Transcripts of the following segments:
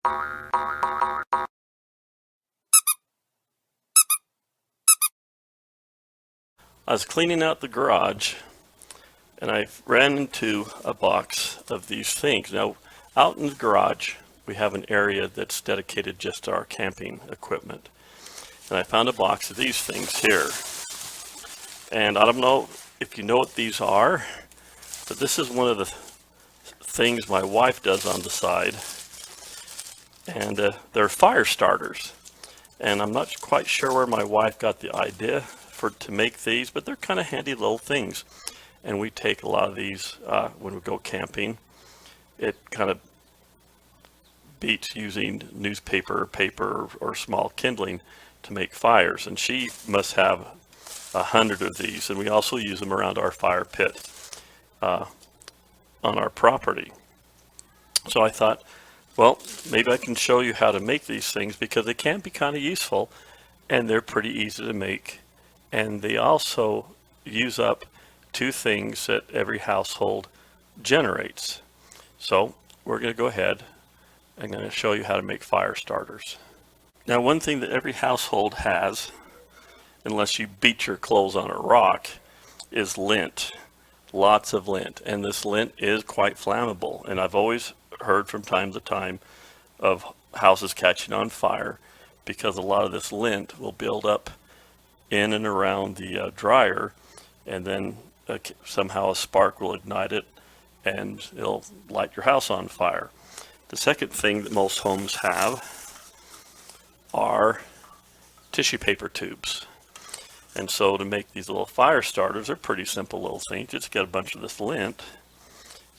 I was cleaning out the garage and I ran into a box of these things. Now, out in the garage, we have an area that's dedicated just to our camping equipment. And I found a box of these things here. And I don't know if you know what these are, but this is one of the things my wife does on the side. And they're fire starters. And I'm not quite sure where my wife got the idea to make these, but they're kind of handy little things. And we take a lot of these when we go camping. It kind of beats using newspaper, paper, or small kindling to make fires. And she must have 100 of these. And we also use them around our fire pit on our property. So I thought, well, maybe I can show you how to make these things because they can be kind of useful and they're pretty easy to make. And they also use up two things that every household generates. So we're going to go ahead. I'm going to show you how to make fire starters. Now, one thing that every household has, unless you beat your clothes on a rock, is lint. Lots of lint. And this lint is quite flammable. And I've always heard from time to time of houses catching on fire because a lot of this lint will build up in and around the dryer, and then somehow a spark will ignite it and it'll light your house on fire. The second thing that most homes have are tissue paper tubes. And so to make these little fire starters, they're pretty simple little things. You just get a bunch of this lint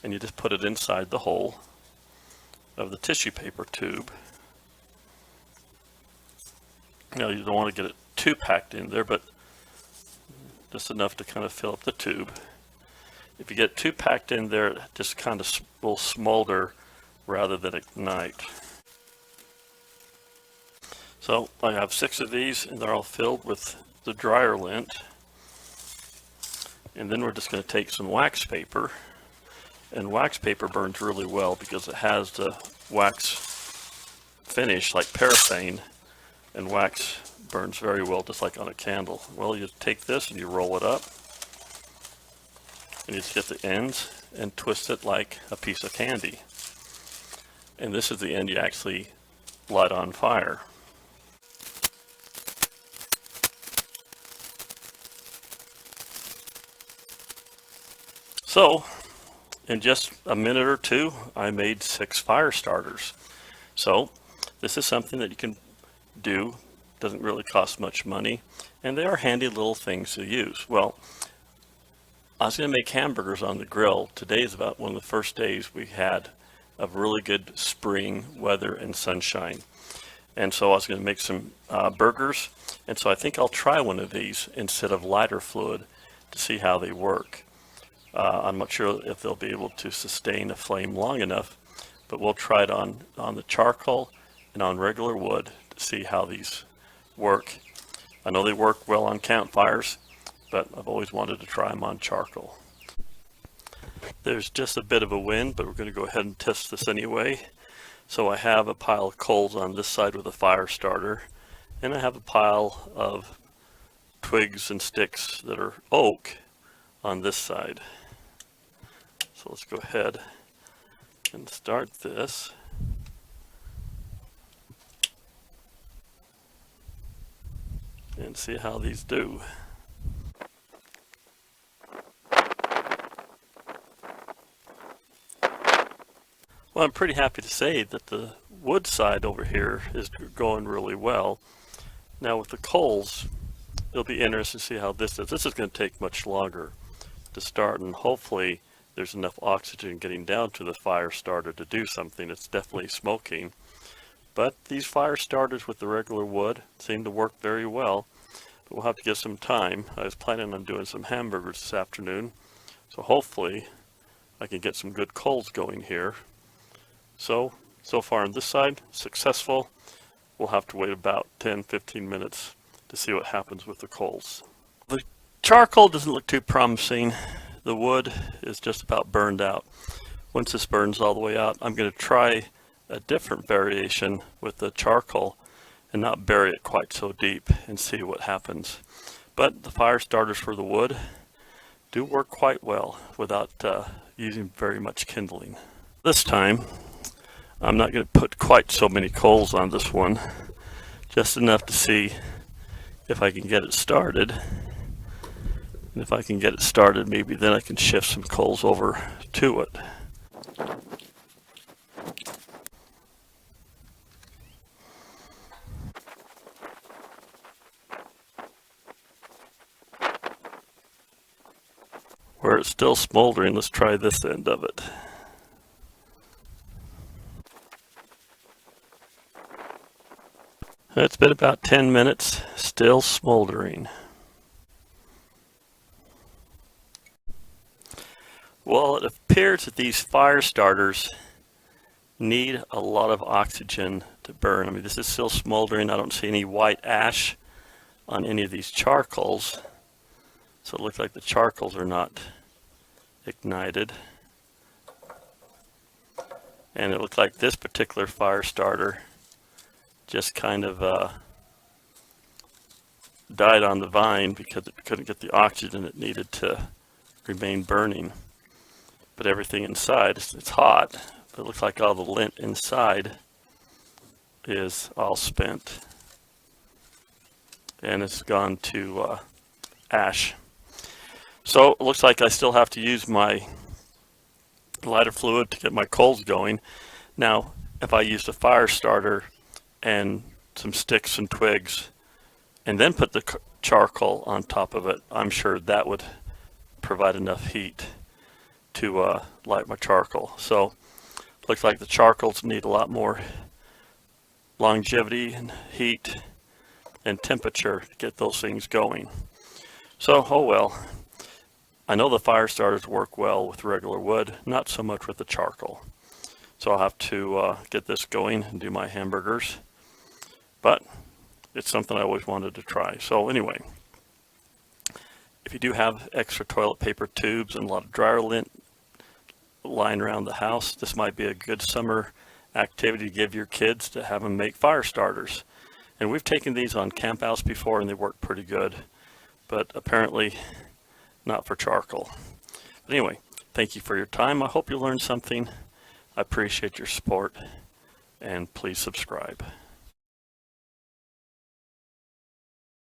and you just put it inside the hole of the tissue paper tube. Now, you don't want to get it too packed in there, but just enough to kind of fill up the tube. If you get too packed in there, it just kind of will smolder rather than ignite. So I have 6 of these and they're all filled with the dryer lint. And then we're just going to take some wax paper. And wax paper burns really well because it has the wax finish like paraffin, and wax burns very well just like on a candle. Well, you take this and you roll it up and you just get the ends and twist it like a piece of candy. And this is the end you actually light on fire. So in just a minute or two, I made 6 fire starters. So this is something that you can do. Doesn't really cost much money, and they are handy little things to use. Well, I was going to make hamburgers on the grill. Today is about one of the first days we had of really good spring weather and sunshine. And so I was going to make some burgers, and so I think I'll try one of these instead of lighter fluid to see how they work. I'm not sure if they'll be able to sustain a flame long enough, but we'll try it on the charcoal and on regular wood to see how these work. I know they work well on campfires, but I've always wanted to try them on charcoal. There's just a bit of a wind, but we're going to go ahead and test this anyway. So I have a pile of coals on this side with a fire starter, and I have a pile of twigs and sticks that are oak on this side. So let's go ahead and start this. And see how these do. Well, I'm pretty happy to say that the wood side over here is going really well. Now with the coals, it'll be interesting to see how this is. This is going to take much longer to start, and hopefully there's enough oxygen getting down to the fire starter to do something. It's definitely smoking. But these fire starters with the regular wood seem to work very well. But we'll have to get some time. I was planning on doing some hamburgers this afternoon, so hopefully I can get some good coals going here. So far on this side, successful. We'll have to wait about 10-15 minutes to see what happens with the coals. The charcoal doesn't look too promising. The wood is just about burned out. Once this burns all the way out, I'm going to try a different variation with the charcoal and not bury it quite so deep and see what happens. But the fire starters for the wood do work quite well without using very much kindling. This time I'm not going to put quite so many coals on this one, just enough to see if I can get it started. And if I can get it started, maybe then I can shift some coals over to it. Where it's still smoldering, let's try this end of it. It's been about 10 minutes, still smoldering. Well, it appears that these fire starters need a lot of oxygen to burn. I mean, this is still smoldering. I don't see any white ash on any of these charcoals. So it looks like the charcoals are not ignited. And it looks like this particular fire starter just kind of died on the vine because it couldn't get the oxygen it needed to remain burning. But everything inside, it's hot, but it looks like all the lint inside is all spent. And it's gone to ash. So it looks like I still have to use my lighter fluid to get my coals going. Now, if I used a fire starter and some sticks and twigs and then put the charcoal on top of it, I'm sure that would provide enough heat to light my charcoal. So looks like the charcoals need a lot more longevity and heat and temperature to get those things going. So, oh well. I know the fire starters work well with regular wood, not so much with the charcoal. So I'll have to get this going and do my hamburgers. But it's something I always wanted to try. So anyway, if you do have extra toilet paper tubes and a lot of dryer lint lying around the house, this might be a good summer activity to give your kids to have them make fire starters. And we've taken these on Camp House before and they work pretty good, but apparently not for charcoal. But anyway, thank you for your time. I hope you learned something. I appreciate your support, and please subscribe.